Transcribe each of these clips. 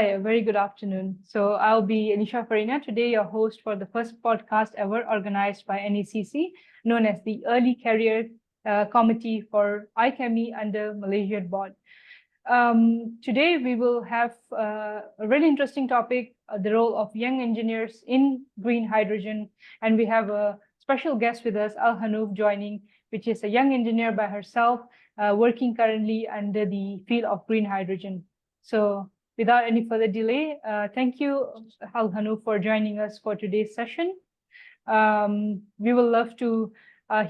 Hi, a very good afternoon. So I'll be Nisha Fareena, today your host for the first podcast ever organized by NECC, known as the Early Career Committee for IChemE under Malaysian Board. Today we will have a really interesting topic, the role of young engineers in green hydrogen. And we have a special guest with us, Hanoof, joining, which is a young engineer by herself, working currently under the field of green hydrogen. So without any further delay, thank you, Hanoof, for joining us for today's session. We will love to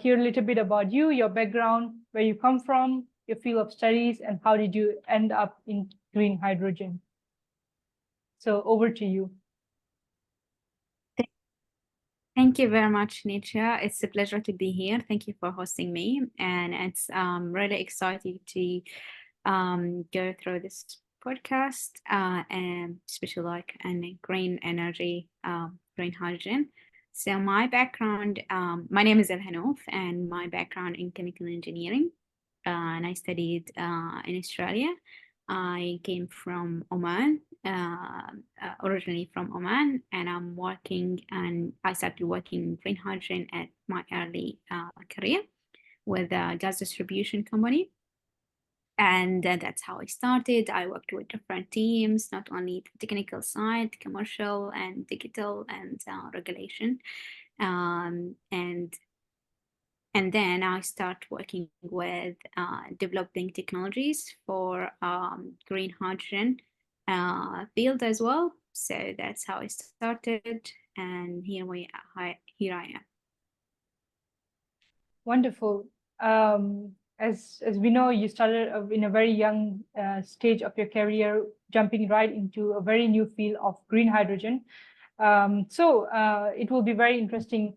hear a little bit about you, your background, where you come from, your field of studies, and how did you end up in green hydrogen. So over to you. Thank you very much, Nisha. It's a pleasure to be here. Thank you for hosting me. And it's really exciting to go through this podcast and especially like in green energy, green hydrogen. So my background, my name is Hanoof, and my background in chemical engineering. And I studied in Australia. I came from Oman, originally from Oman, and I'm working, and I started working in green hydrogen at my early career with a gas distribution company. And that's how I started. I worked with different teams, not only the technical side, commercial and digital and regulation. And then I start working with developing technologies for green hydrogen field as well. So that's how I started, and here I am. Wonderful. As we know, you started in a very young stage of your career, jumping right into a very new field of green hydrogen. So it will be very interesting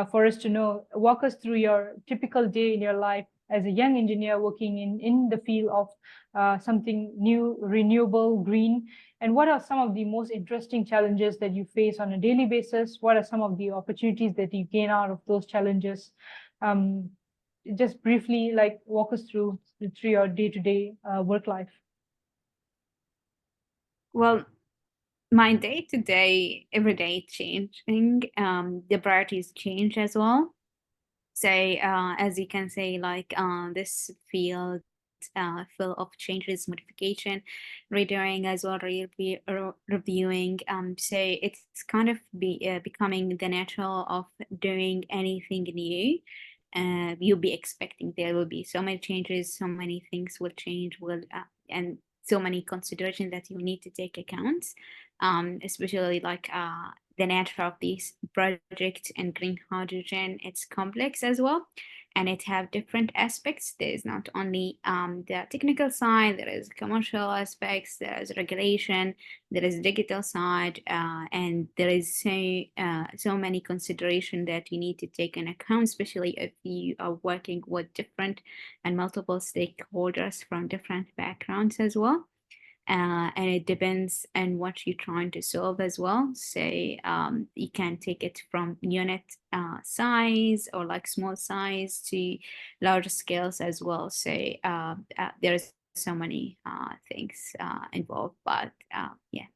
for us to know. Walk us through your typical day in your life as a young engineer working in the field of something new, renewable, green. And what are some of the most interesting challenges that you face on a daily basis? What are some of the opportunities that you gain out of those challenges? Just briefly, like walk us through your day-to-day work life. Well, my day-to-day, everyday changing. The priorities change as well. So as you can say, like this field full of changes, modification, redoing as well, reviewing. So it's kind of becoming the natural of doing anything new. You'll be expecting there will be so many changes, so many things will change, and so many considerations that you need to take account, especially like the nature of this project and green hydrogen. It's complex as well, and it have different aspects. There is not only the technical side, there is commercial aspects, there is regulation, there is digital side, and there is so many considerations that you need to take in account, especially if you are working with different and multiple stakeholders from different backgrounds as well. And it depends on what you're trying to solve as well. So you can take it from unit size or like small size to large scales as well. So there's so many things involved, but yeah,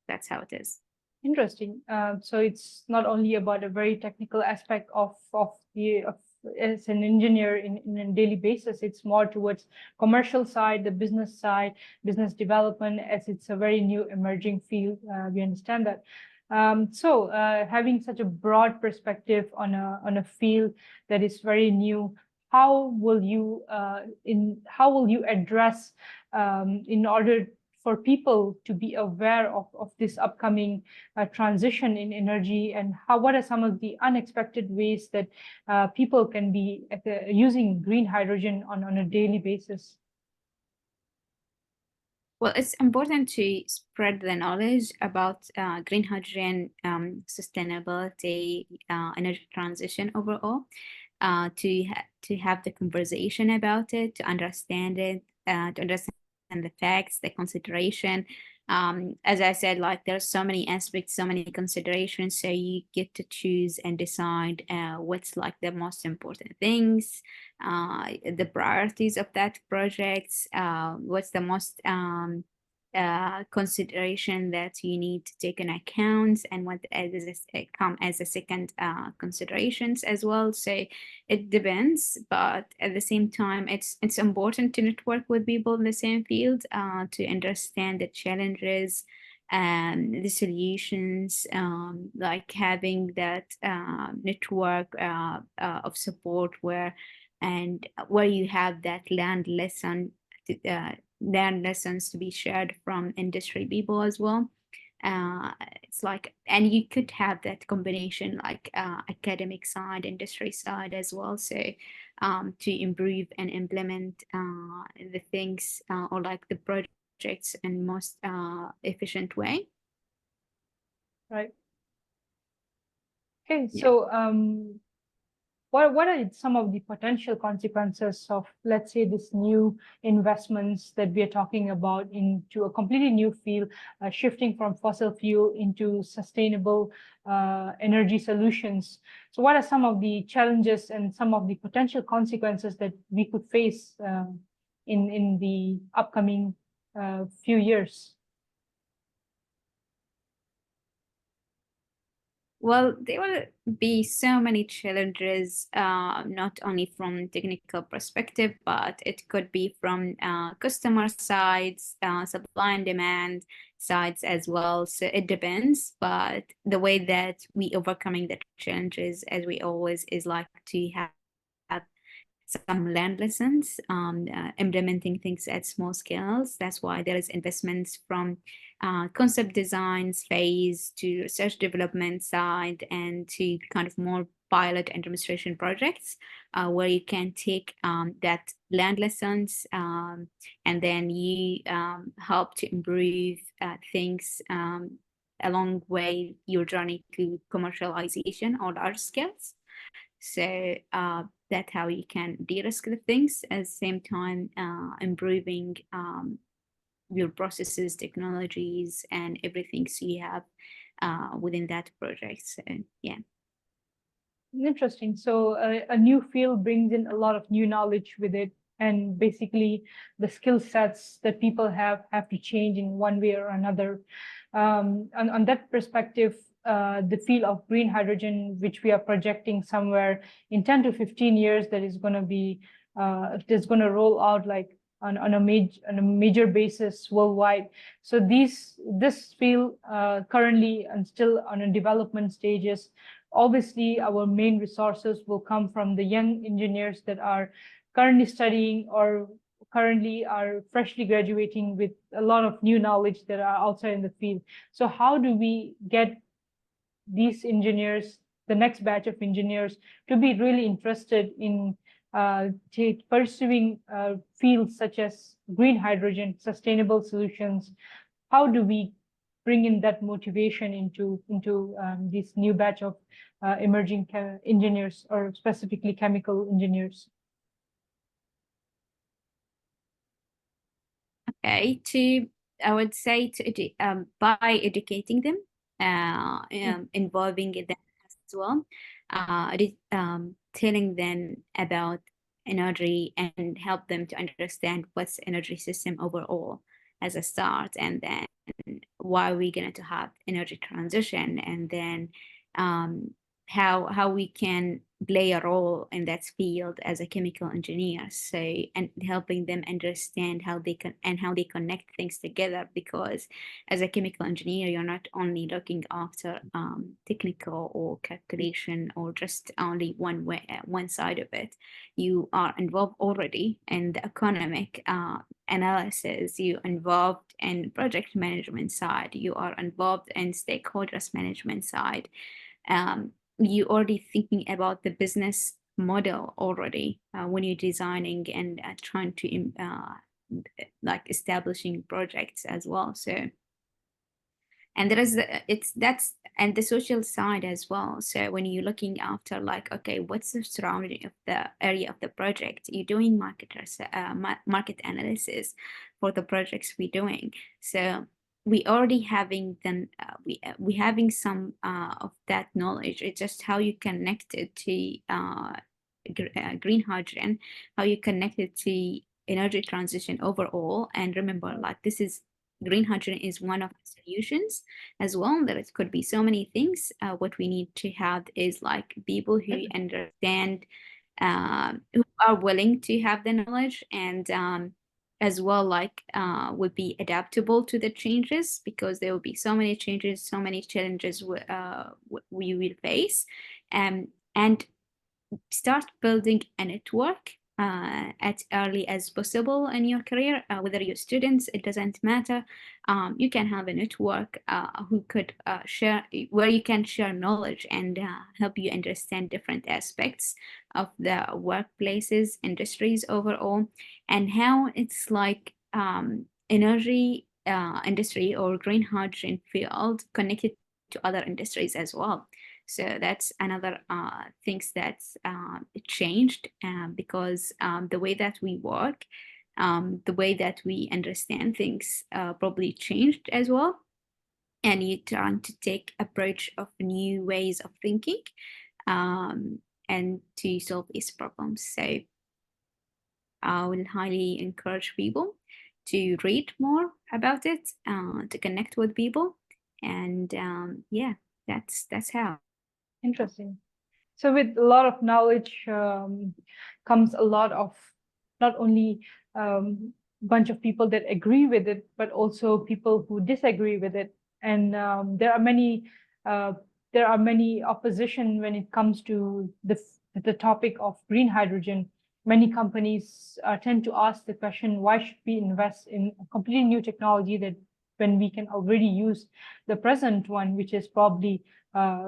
that's how it is. Interesting. So it's not only about a very technical aspect of as an engineer in a daily basis. It's more towards commercial side, the business side, business development, as it's a very new emerging field. We understand that. So having such a broad perspective on a field that is very new, how will you address in order for people to be aware of this upcoming transition in energy, and what are some of the unexpected ways that people can be using green hydrogen on a daily basis? Well, it's important to spread the knowledge about green hydrogen, sustainability, energy transition overall, to have the conversation about it, to understand it, to understand the facts, the consideration. As I said, like there's so many aspects, so many considerations, so you get to choose and decide what's like the most important things, the priorities of that project, what's the most consideration that you need to take in account, and what come as a second considerations as well. So it depends, but at the same time, it's important to network with people in the same field to understand the challenges and the solutions, like having that network of support where you have that learn lessons to be shared from industry people as well. It's like, and you could have that combination, like academic side, industry side as well. So to improve and implement the things or like the projects in most efficient way. Right. Okay, so what are some of the potential consequences of, let's say, this new investments that we are talking about into a completely new field, shifting from fossil fuel into sustainable energy solutions? So what are some of the challenges and some of the potential consequences that we could face in the upcoming few years? Well, there will be so many challenges, not only from technical perspective, but it could be from customer sides, supply and demand sides as well. So it depends, but the way that we overcoming the challenges, as we always, is like to have some learned lessons, implementing things at small scales. That's why there is investments from concept designs phase to research development side, and to kind of more pilot and demonstration projects where you can take that learned lessons and then you help to improve things along way your journey to commercialization or large scales. So that's how you can de-risk the things, at the same time improving your processes, technologies, and everything so you have within that project. So yeah. Interesting. So a new field brings in a lot of new knowledge with it, and basically the skill sets that people have to change in one way or another. On that perspective, the field of green hydrogen, which we are projecting somewhere in 10 to 15 years, that is going to be that's going to roll out like on a major basis worldwide. So this field currently and still on a development stages. Obviously, our main resources will come from the young engineers that are currently studying or currently are freshly graduating with a lot of new knowledge that are outside in the field. So how do we get these engineers, the next batch of engineers, to be really interested in pursuing fields such as green hydrogen, sustainable solutions? How do we bring in that motivation into this new batch of emerging engineers, or specifically chemical engineers? Okay, I would say by educating them, involving them as well, telling them about energy and help them to understand what's energy system overall as a start, and then why we're going to have energy transition, and then how we can play a role in that field as a chemical engineer. So, and helping them understand how they can and how they connect things together, because as a chemical engineer, you're not only looking after technical or calculation or just only one side of it. You are involved already in the economic analysis, you involved in project management side, you are involved in stakeholders management side. You already thinking about the business model already when you're designing and trying to like establishing projects as well. So, and there is the social side as well. So when you're looking after, like, okay, what's the surrounding of the area of the project, you're doing market analysis for the projects we're doing. So we already having then we having some of that knowledge. It's just how you connect it to green hydrogen, how you connect it to energy transition overall. And remember, like, this is green hydrogen is one of the solutions as well. There could be so many things. What we need to have is like people who understand, who are willing to have the knowledge, and as well like would be adaptable to the changes, because there will be so many changes, so many challenges we will face, and start building a network as early as possible in your career. Whether you're students, it doesn't matter. You can have a network who could share, where you can share knowledge and help you understand different aspects of the workplaces, industries overall, and how it's like energy industry or green hydrogen field connected to other industries as well. So that's another things that's changed, because the way that we work, the way that we understand things probably changed as well. And you're trying to take approach of new ways of thinking and to solve these problems. So I will highly encourage people to read more about it, to connect with people. And yeah, that's how. Interesting. So with a lot of knowledge comes a lot of not only bunch of people that agree with it, but also people who disagree with it. And uh, there are many opposition when it comes to the topic of green hydrogen. Many companies tend to ask the question, why should we invest in a completely new technology that when we can already use the present one, which is probably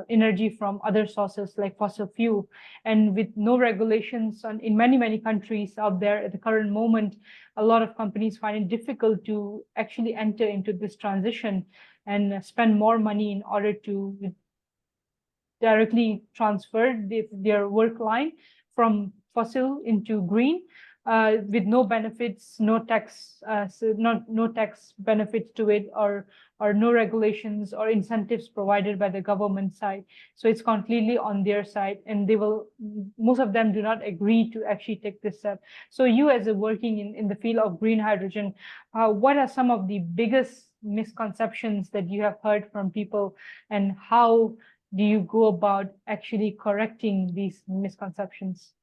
energy from other sources like fossil fuel. And with no regulations in many countries out there at the current moment, a lot of companies find it difficult to actually enter into this transition and spend more money in order to directly transfer their work line from fossil into green, with no benefits, no tax, no tax benefits to it, or no regulations or incentives provided by the government side. So it's completely on their side, and most of them do not agree to actually take this step. So you, as a working in the field of green hydrogen, what are some of the biggest misconceptions that you have heard from people, and how do you go about actually correcting these misconceptions?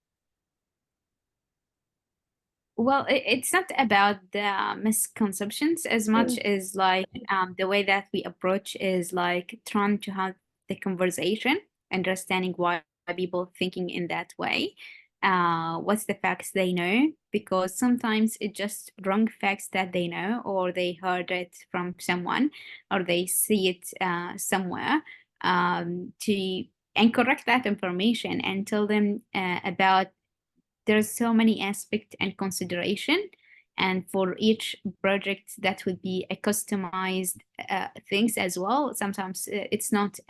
Well, it's not about the misconceptions as much as like the way that we approach is like trying to have the conversation, understanding why people thinking in that way. What's the facts they know? Because sometimes it's just wrong facts that they know, or they heard it from someone, or they see it somewhere. And correct that information and tell them about there's so many aspects and consideration, and for each project that would be a customized things as well. Sometimes it's not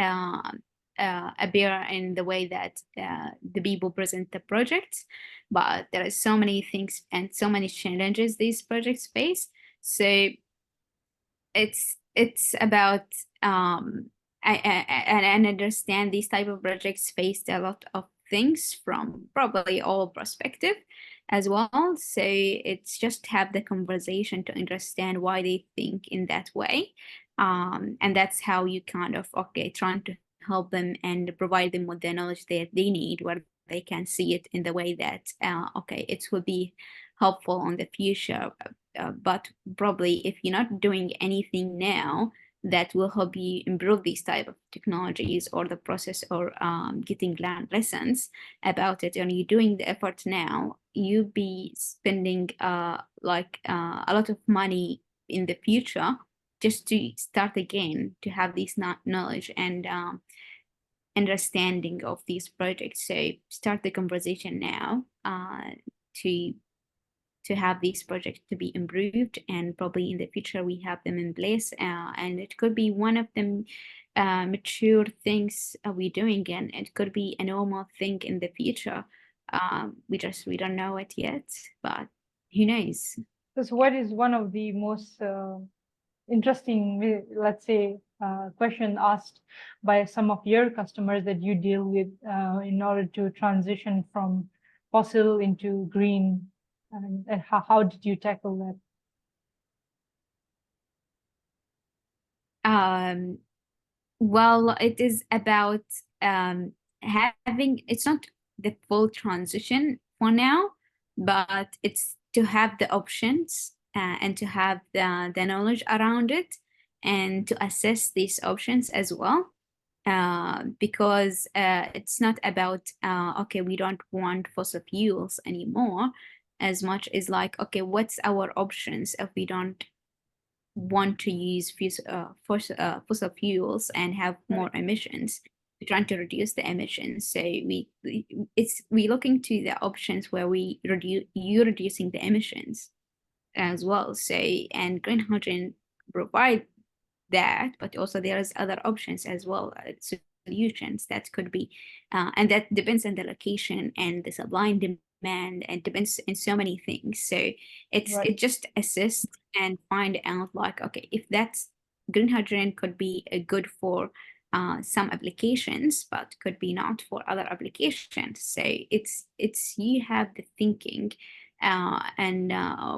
appear in the way that the people present the projects, but there are so many things and so many challenges these projects face. So it's about and understand these type of projects faced a lot of things from probably all perspective as well. So it's just have the conversation to understand why they think in that way. And that's how you kind of, okay, trying to help them and provide them with the knowledge that they need, where they can see it in the way that, okay, it will be helpful in the future. But probably if you're not doing anything now that will help you improve these type of technologies or the process, or getting learned lessons about it, and you're doing the effort now, you'll be spending a lot of money in the future just to start again, to have this knowledge and understanding of these projects. So start the conversation now to have these projects to be improved, and probably in the future we have them in place, and it could be one of them mature things we're doing, and it could be a normal thing in the future. We don't know it yet, but who knows. So what is one of the most interesting, let's say, question asked by some of your customers that you deal with in order to transition from fossil into green, and how did you tackle that? Well, it is about having, it's not the full transition for now, but it's to have the options and to have the knowledge around it and to assess these options as well. Because it's not about, okay, we don't want fossil fuels anymore, as much as like, okay, what's our options if we don't want to use fossil fuels and have more emissions? We're trying to reduce the emissions. So we look into the options where you're reducing the emissions as well. So, and green hydrogen provide that, but also there is other options as well, solutions that could be, and that depends on the location and the supply and demand, and depends in so many things. So it just assist and find out like, okay, if that's green hydrogen could be good for some applications, but could be not for other applications. So it's you have the thinking, and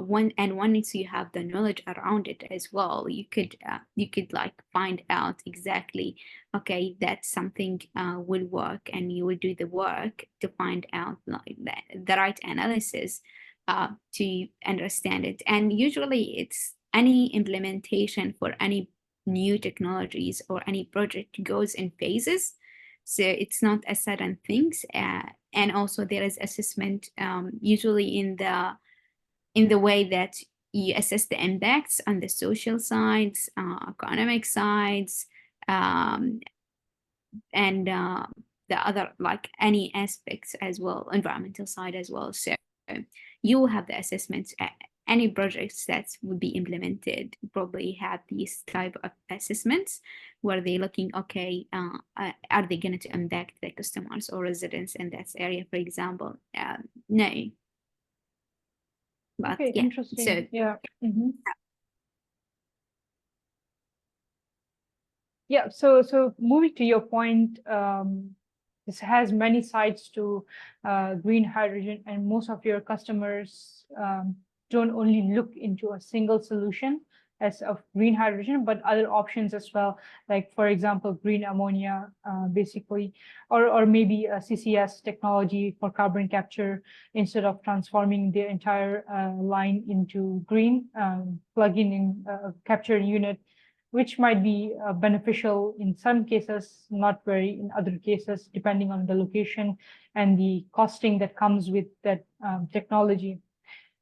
once you have the knowledge around it as well, you could like find out exactly, okay, that something will work, and you will do the work to find out like the right analysis to understand it. And usually it's any implementation for any new technologies or any project goes in phases. So it's not a sudden things. And also there is assessment usually in the way that you assess the impacts on the social sides, economic sides, and the other, like any aspects as well, environmental side as well. So you will have the assessments. Any projects that would be implemented probably have these type of assessments where they're looking, okay, are they going to impact the customers or residents in that area, for example? No. But okay, yeah, interesting. so Yeah. Yeah, so moving to your point, this has many sides to green hydrogen, and most of your customers don't only look into a single solution as of green hydrogen, but other options as well, like for example, green ammonia, basically, or maybe a CCS technology for carbon capture instead of transforming the entire line into green, plug-in in capture unit, which might be beneficial in some cases, not very in other cases, depending on the location and the costing that comes with that technology.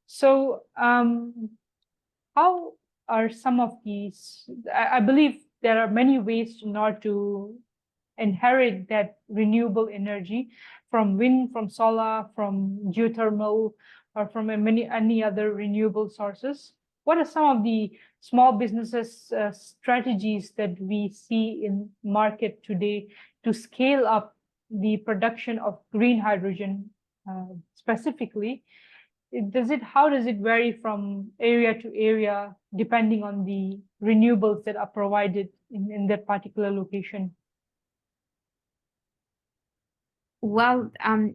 So how are some of these? I believe there are many ways in order to inherit that renewable energy from wind, from solar, from geothermal, or from any other renewable sources. What are some of the small businesses strategies that we see in market today to scale up the production of green hydrogen specifically? How does it vary from area to area depending on the renewables that are provided in that particular location? Well,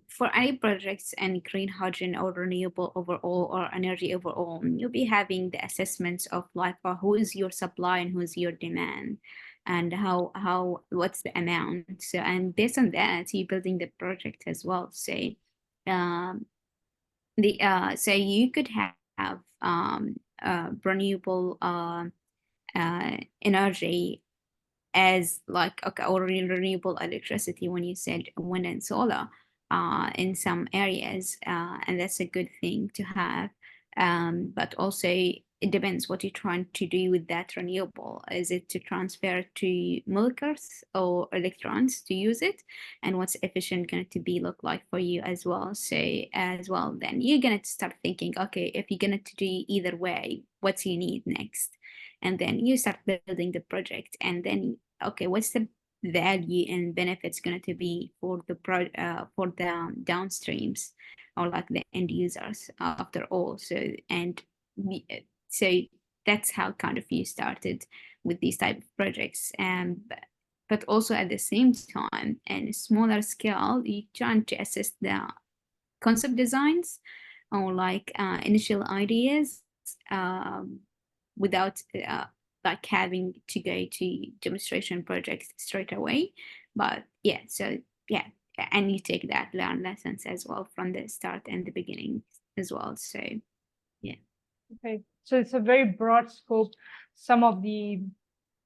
for any projects and green hydrogen or renewable overall or energy overall, you'll be having the assessments of like who is your supply and who is your demand, and what's the amount. So, and based on that, you're building the project as well. So, so you could have renewable energy as like, okay, or renewable electricity when you said wind and solar in some areas, and that's a good thing to have. But also it depends what you're trying to do with that renewable. Is it to transfer to molecules or electrons to use it, and what's efficient going to be look like for you as well? So as well, then you're going to start thinking, okay, if you're going to do either way, what you need next? And then you start building the project, and then, okay, what's the value and benefits going to be for the downstreams, or like the end users after all? So, and so that's how kind of you started with these type of projects. But also at the same time, and a smaller scale, you trying to assess the concept designs or like initial ideas without like having to go to demonstration projects straight away. But yeah, so yeah, and you take that learn lessons as well from the start and the beginning as well. So yeah. Okay, so it's a very broad scope. Some of the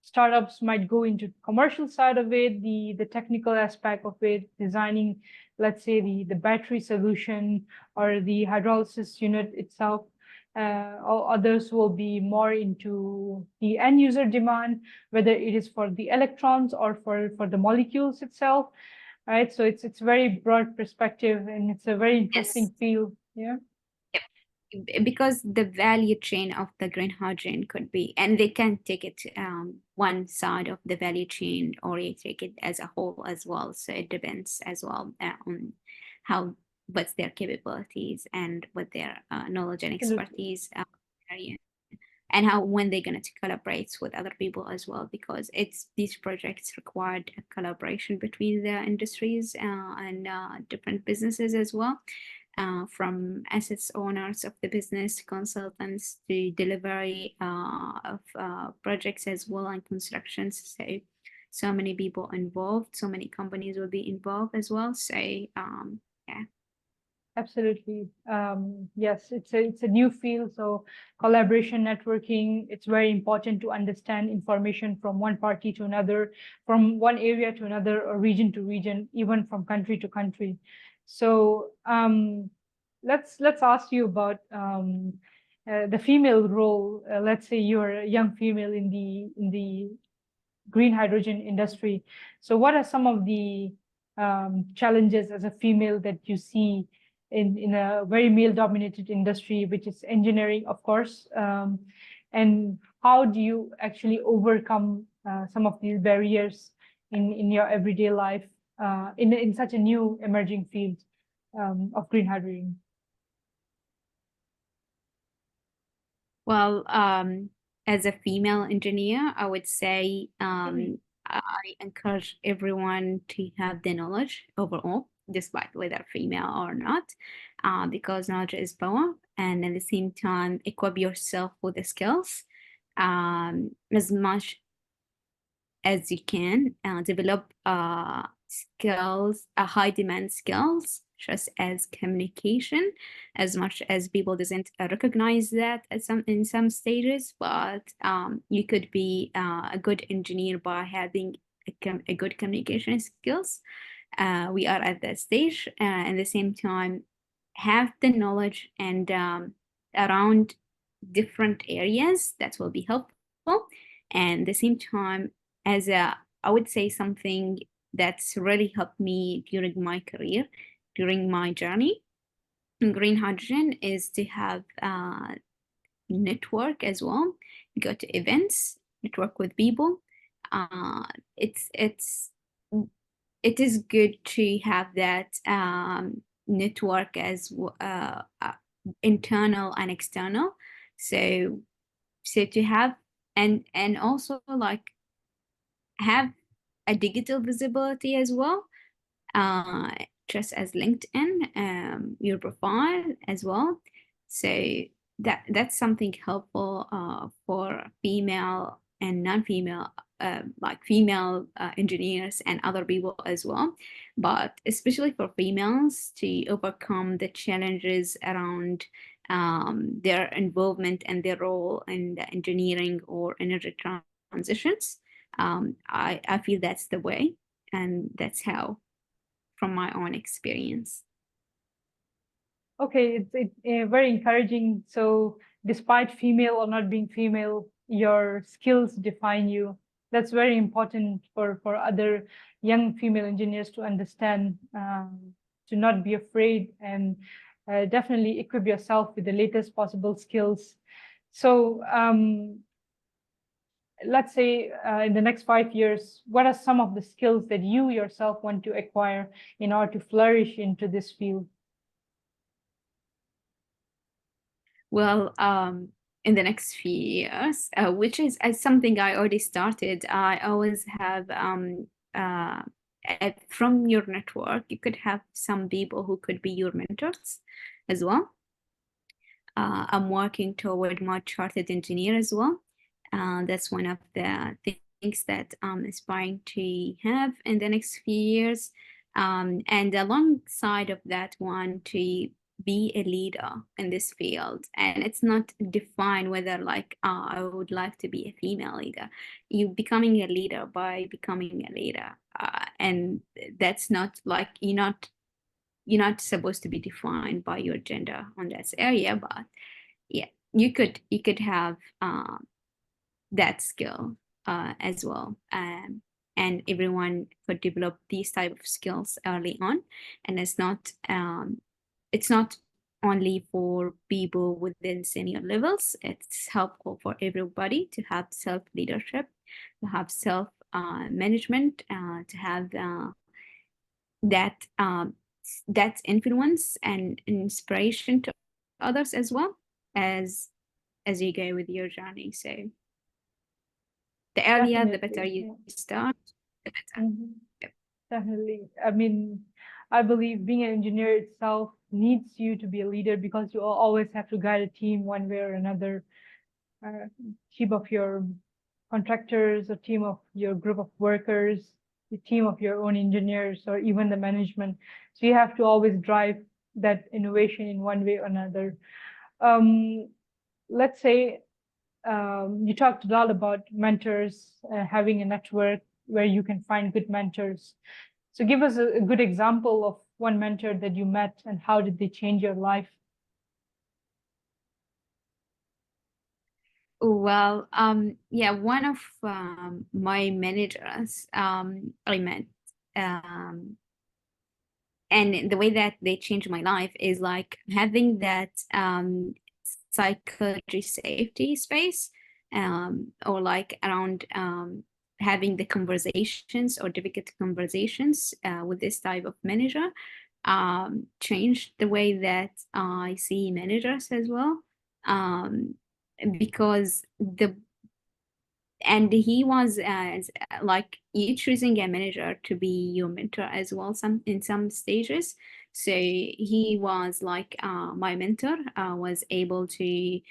startups might go into commercial side of it, the technical aspect of it, designing, let's say, the battery solution or the hydrolysis unit itself. Or others will be more into the end user demand, whether it is for the electrons or for the molecules itself, right? So it's very broad perspective, and it's a very interesting field. Yeah. Because the value chain of the green hydrogen could be, and they can take it one side of the value chain, or you take it as a whole as well. So it depends as well on how, what's their capabilities and what their knowledge and expertise area, and how, when they're going to collaborate with other people as well, because it's, these projects required a collaboration between the industries and different businesses as well. From assets owners of the business, consultants, to delivery of projects as well, and constructions. So many people involved, so many companies will be involved as well. So yeah. Absolutely. Yes, it's a new field, so collaboration, networking, it's very important to understand information from one party to another, from one area to another, or region to region, even from country to country. So let's ask you about the female role. Let's say you're a young female in the green hydrogen industry. So what are some of the challenges as a female that you see in a very male-dominated industry, which is engineering, of course, and how do you actually overcome some of these barriers in your everyday life in such a new emerging field of green hydrogen? Well, as a female engineer, I would say I encourage everyone to have the knowledge overall, despite whether female or not, because knowledge is power. And at the same time, equip yourself with the skills as much as you can. Develop skills, high demand skills, just as communication, as much as people doesn't recognize that at in some stages. But you could be a good engineer by having a good communication skills. We are at that stage. At the same time, have the knowledge and around different areas that will be helpful. And at the same time, as a, I would say something that's really helped me during my career, during my journey in green hydrogen, is to have network as well. Go to events, network with people. It is good to have that network as internal and external. So to have, and also like have a digital visibility as well, just as LinkedIn, your profile as well. So that's something helpful for female and non-female, like female engineers and other people as well, but especially for females to overcome the challenges around their involvement and their role in the engineering or energy transitions. I feel that's the way, and that's how, from my own experience. Okay, it's very encouraging. So despite female or not being female, your skills define you. That's very important for other young female engineers to understand, to not be afraid, and definitely equip yourself with the latest possible skills. So let's say in the next 5 years, what are some of the skills that you yourself want to acquire in order to flourish into this field? Well, in the next few years, which is something I already started, I always have from your network, you could have some people who could be your mentors as well. I'm working toward my chartered engineer as well. That's one of the things that I'm aspiring to have in the next few years. And alongside of that one, to be a leader in this field. And it's not defined whether like I would like to be a female leader. You becoming a leader by becoming a leader. And that's not like you're not supposed to be defined by your gender on that area, but yeah, you could have that skill as well. And everyone could develop these type of skills early on, and it's not only for people within senior levels. It's helpful for everybody to have self leadership, to have self management, to have that that influence and inspiration to others as well as you go with your journey. So the earlier the better Definitely. you start, the better. Yep. Definitely. I mean, I believe being an engineer itself needs you to be a leader because you always have to guide a team one way or another. Team of your contractors, a team of your group of workers, the team of your own engineers, or even the management. So you have to always drive that innovation in one way or another. Um, let's say you talked a lot about mentors, having a network where you can find good mentors. So give us a good example of one mentor that you met and how did they change your life? Well, yeah, one of my managers I met, and the way that they changed my life is like having that psychology safety space, or like around having the conversations or difficult conversations with this type of manager, changed the way that I see managers as well. Because he was like you choosing a manager to be your mentor as well in some stages. So he was like my mentor, was able to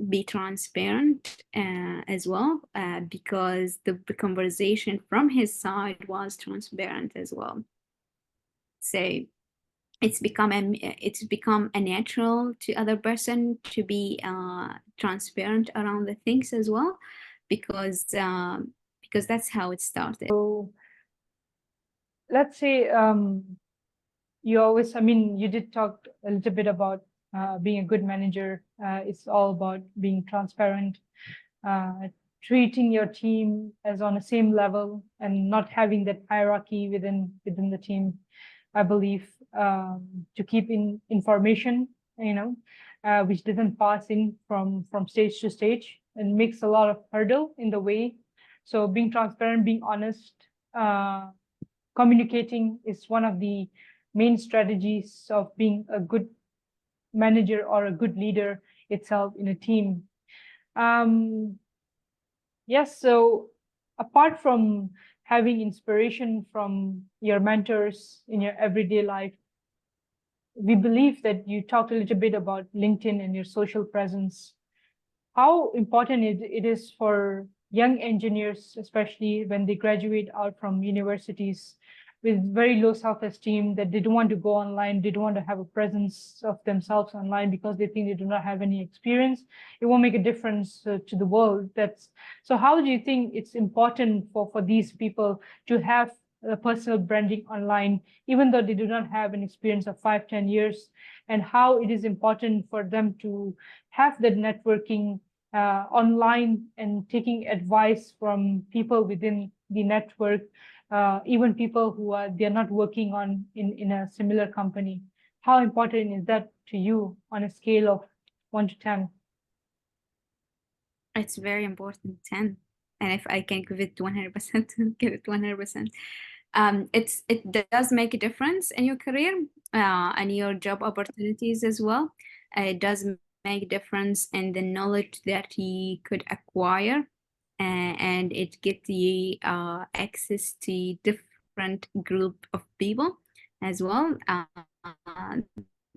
be transparent as well, because the conversation from his side was transparent as well. So it's become a natural to other person to be transparent around the things as well, because that's how it started. So let's say you always, I mean, you did talk a little bit about being a good manager. It's all about being transparent, uh, treating your team as on the same level and not having that hierarchy within the team. I believe to keep in information, which doesn't pass in from stage to stage and makes a lot of hurdle in the way. So being transparent, being honest, communicating is one of the main strategies of being a good manager or a good leader itself in a team. Yes, so apart from having inspiration from your mentors in your everyday life, we believe that you talked a little bit about LinkedIn and your social presence. How important it is for young engineers, especially when they graduate out from universities with very low self-esteem, that they don't want to go online, they don't want to have a presence of themselves online because they think they do not have any experience. It won't make a difference to the world. So how do you think it's important for these people to have a personal branding online, even though they do not have an experience of 5-10 years, and how it is important for them to have that networking online and taking advice from people within the network, even people who they're not working in a similar company. How important is that to you on a scale of 1 to 10? It's very important, 10. And if I can give it 100%, give it 100%. It does make a difference in your career and your job opportunities as well. It does make a difference in the knowledge that you could acquire, and it gets you access to different group of people as well,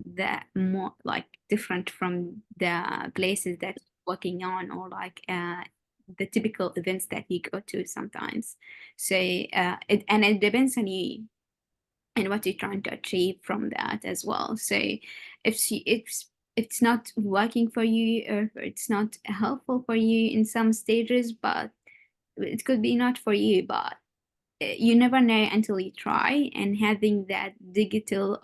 that more like different from the places that working on, or like the typical events that you go to sometimes. So it depends on you and what you're trying to achieve from that as well. So if it's not working for you, or if it's not helpful for you in some stages, but it could be not for you, but you never know until you try. And having that digital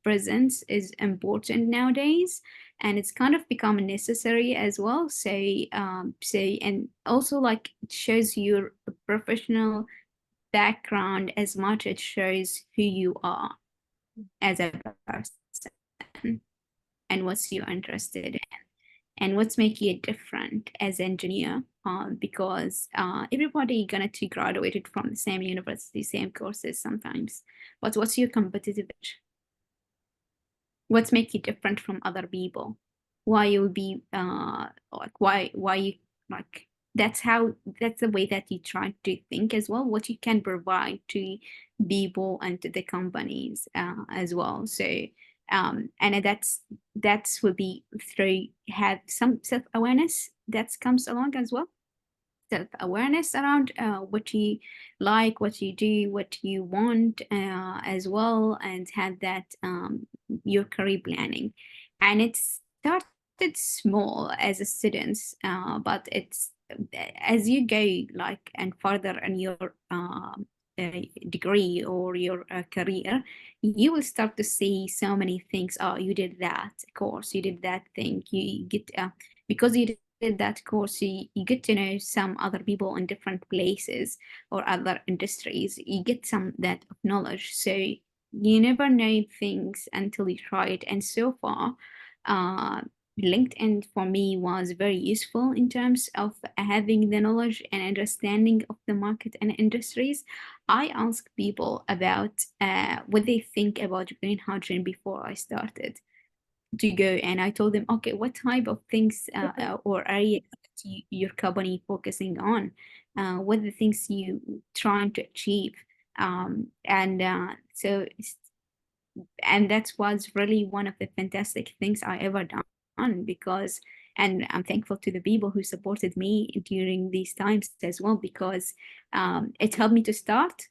presence is important nowadays, and it's kind of become necessary as well. So and also like it shows your professional background as much as it shows who you are as a person, and what's you're interested in, and what's make you different as engineer. Because everybody gonna to graduated from the same university, same courses sometimes, but what's your competitive edge? What's make you different from other people? Why you'll be like why you like that's the way that you try to think as well, what you can provide to people and to the companies as well. So and that's would be through have some self-awareness that comes along as well, self-awareness around what you like, what you do, what you want as well, and have that your career planning. And it started small as a student, but it's as you go like and further in your degree or your career, you will start to see so many things. Oh, you did that course, you did that thing, you get because you did that course, you get to know some other people in different places or other industries. You get some that of knowledge. So you never know things until you try it. And so far, uh, LinkedIn for me was very useful in terms of having the knowledge and understanding of the market and industries. I asked people about what they think about green hydrogen before I started to go, and I told them, okay, what type of things or areas your company focusing on, what are the things you trying to achieve, and so and that was really one of the fantastic things I ever done, because and I'm thankful to the people who supported me during these times as well, because it helped me to start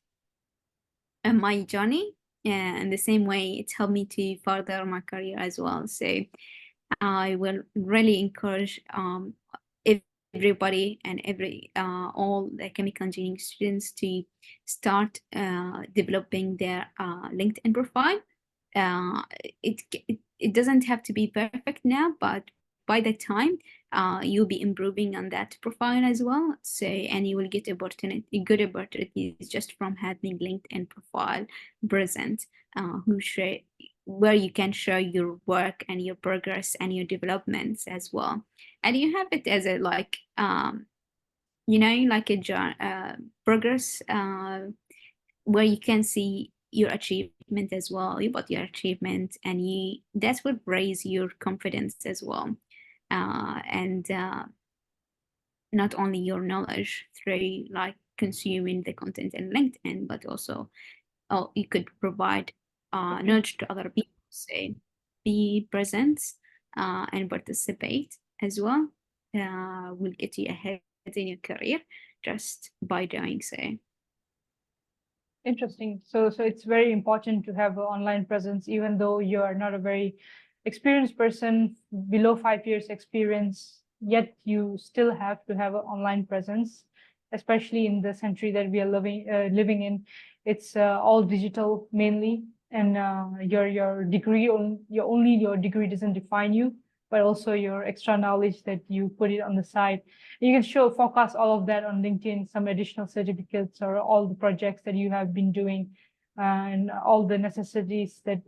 my journey, in the same way it helped me to further my career as well. So I will really encourage everybody and all the chemical engineering students to start developing their LinkedIn profile. Uh, it doesn't have to be perfect now, but by the time you'll be improving on that profile as well. So and you will get good opportunities just from having LinkedIn profile present, where you can show your work and your progress and your developments as well. And you have it as a like like a progress where you can see your achievement as well, about your achievement, and that's what raise your confidence as well, and not only your knowledge through like consuming the content in LinkedIn, but also you could provide knowledge to other people. So be present and participate as well. Will get you ahead in your career just by doing so. Interesting. So it's very important to have an online presence, even though you are not a very experienced person, below 5 years experience, yet you still have to have an online presence, especially in the century that we are living in. It's all digital mainly, and your degree, your degree doesn't define you, but also your extra knowledge that you put it on the side. You can focus all of that on LinkedIn, some additional certificates or all the projects that you have been doing, and all the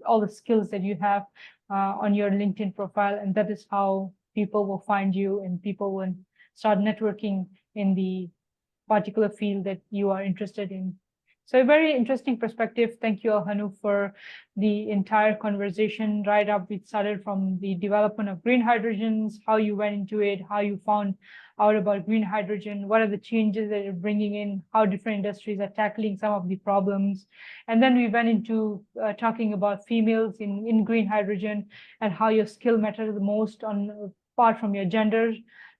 all the skills that you have on your LinkedIn profile. And that is how people will find you, and people will start networking in the particular field that you are interested in. So a very interesting perspective. Thank you, Hanoof, for the entire conversation. Right up, it started from the development of green hydrogens, how you went into it, how you found out about green hydrogen, what are the changes that you're bringing in, how different industries are tackling some of the problems. And then we went into talking about females in green hydrogen, and how your skill matters the most apart from your gender.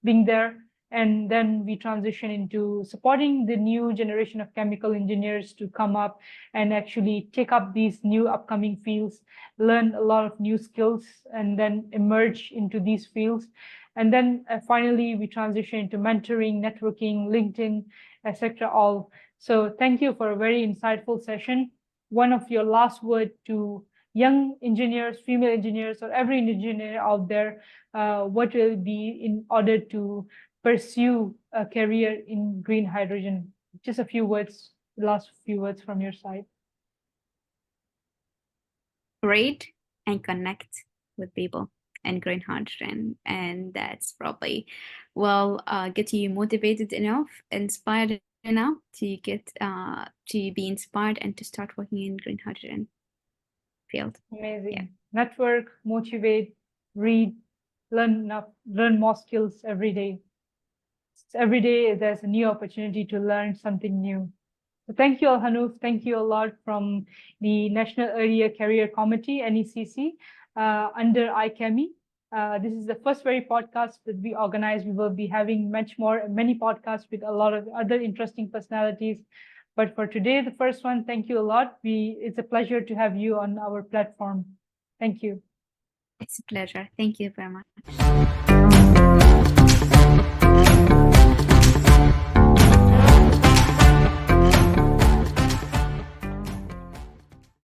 being there. And then we transition into supporting the new generation of chemical engineers to come up and actually take up these new upcoming fields, learn a lot of new skills, and then emerge into these fields. And then finally, we transition into mentoring, networking, LinkedIn, etc. all. So thank you for a very insightful session. One of your last word to young engineers, female engineers, or every engineer out there, what will be in order to pursue a career in green hydrogen? Just a few words, last few words from your side. Read and connect with people and green hydrogen, and that's probably will get you motivated enough, inspired enough to get to be inspired and to start working in green hydrogen field. Amazing. Yeah. Network, motivate, read, learn more skills every day. Every day there's a new opportunity to learn something new. So thank you all, Hanoof. Thank you a lot from the National Earlier Career Committee, NECC, under IChemE. This is the first very podcast that we organize. We will be having many podcasts with a lot of other interesting personalities. But for today, the first one, thank you a lot. It's a pleasure to have you on our platform. Thank you. It's a pleasure. Thank you very much.